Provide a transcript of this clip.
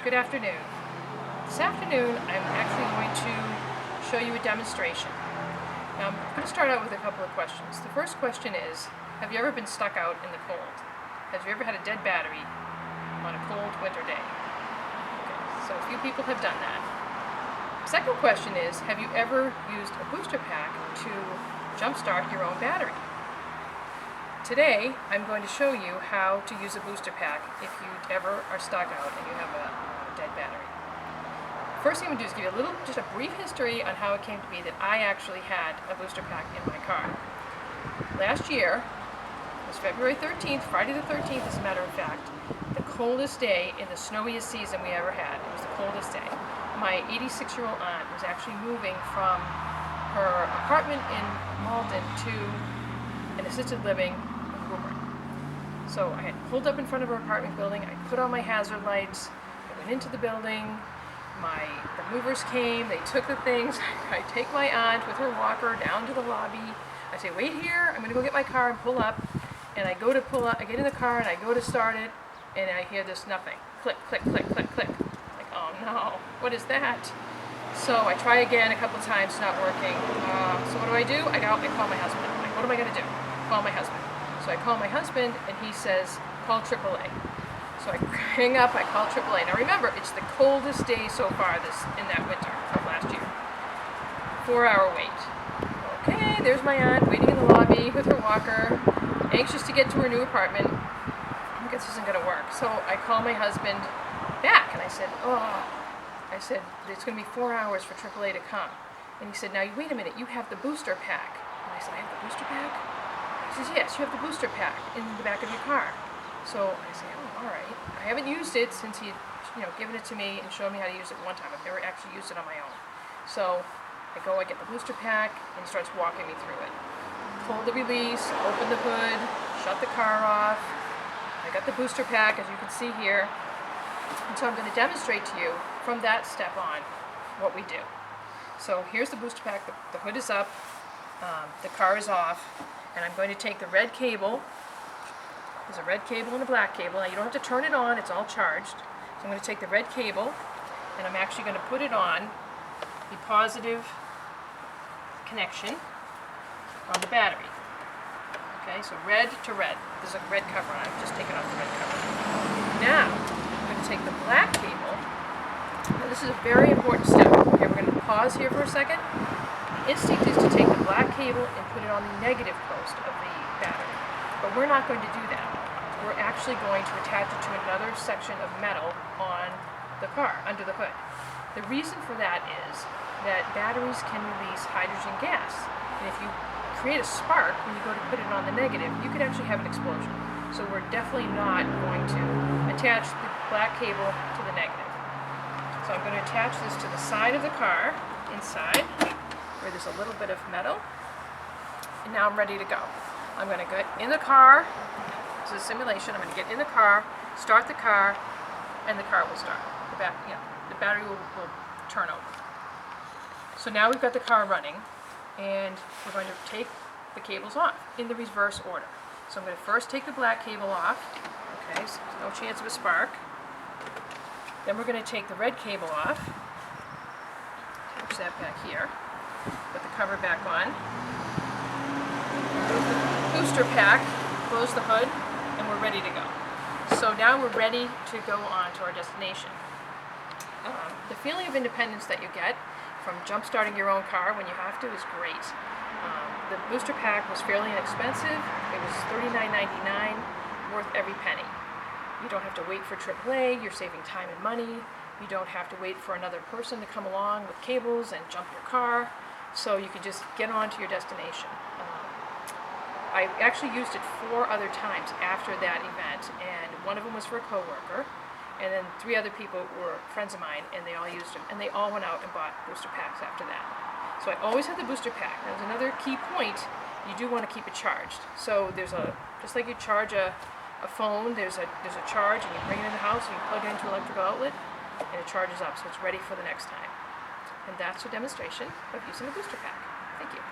Good afternoon. This afternoon I'm actually going to show you a demonstration. Now I'm going to start out with a couple of questions. The first question is, have you ever been stuck out in the cold? Have you ever had a dead battery on a cold winter day? Okay, so a few people have done that. The second question is, have you ever used a booster pack to jumpstart your own battery? Today, I'm going to show you how to use a booster pack if you ever are stuck out and you have a dead battery. First thing I'm going to do is give you just a brief history on how it came to be that I actually had a booster pack in my car. Last year, it was February 13th, Friday the 13th as a matter of fact, the coldest day in the snowiest season we ever had. It was the coldest day. My 86-year-old aunt was actually moving from her apartment in Malden to an assisted living in Woburn. So I had pulled up in front of her apartment building, I put on my hazard lights, I went into the building, the movers came, they took the things, I take my aunt with her walker down to the lobby, I say, wait here, I'm going to go get my car and pull up, and I go to pull up, I get in the car and I go to start it, and I hear this nothing, click, click, click, click, click, like, oh no, what is that? So I try again a couple times, it's not working, so what do? I call my husband, I'm like, what am I going to do? Call my husband. So I call my husband and he says, call AAA. So I hang up, I call AAA. Now remember, it's the coldest day so far in that winter of last year. 4-hour wait. Okay, there's my aunt waiting in the lobby with her walker, anxious to get to her new apartment. I guess this isn't going to work. So I call my husband back and I said, it's going to be 4 hours for AAA to come. And he said, now wait a minute, you have the booster pack. And I said, I have the booster pack? He says, yes, you have the booster pack in the back of your car. So I say, oh, all right. I haven't used it since he had given it to me and showed me how to use it one time. I've never actually used it on my own. So I get the booster pack, and he starts walking me through it. Pull the release, open the hood, shut the car off. I got the booster pack, as you can see here. And so I'm going to demonstrate to you from that step on what we do. So here's the booster pack. The hood is up. The car is off. And I'm going to take the red cable. There's a red cable and a black cable. Now you don't have to turn it on, it's all charged. So I'm going to take the red cable and I'm actually going to put it on the positive connection on the battery. Okay, so red to red. There's a red cover on it. I've just taken off the red cover. Now, I'm going to take the black cable. Now this is a very important step. Okay, we're going to pause here for a second. The instinct is to take the black cable and put it on the negative post of the battery. But we're not going to do that. We're actually going to attach it to another section of metal on the car, under the hood. The reason for that is that batteries can release hydrogen gas. And if you create a spark when you go to put it on the negative, you could actually have an explosion. So we're definitely not going to attach the black cable to the negative. So I'm going to attach this to the side of the car, inside, where there's a little bit of metal. And now I'm ready to go. I'm going to get in the car. This is a simulation. I'm going to get in the car, start the car, and the car will start. The battery will turn over. So now we've got the car running, and we're going to take the cables off in the reverse order. So I'm going to first take the black cable off. Okay, so there's no chance of a spark. Then we're going to take the red cable off. Push that back here. Put the cover back on. Move the booster pack, close the hood, and we're ready to go. So now we're ready to go on to our destination. The feeling of independence that you get from jump-starting your own car when you have to is great. The booster pack was fairly inexpensive. It was $39.99, worth every penny. You don't have to wait for AAA, you're saving time and money. You don't have to wait for another person to come along with cables and jump your car. So you can just get on to your destination. I actually used it 4 other times after that event, and one of them was for a coworker, and then 3 other people were friends of mine, and they all used them, and they all went out and bought booster packs after that. So I always had the booster pack. There's another key point, you do want to keep it charged. So there's just like you charge a phone, there's a charge, and you bring it in the house, and you plug it into an electrical outlet, and it charges up, so it's ready for the next time. And that's a demonstration of using a booster pack. Thank you.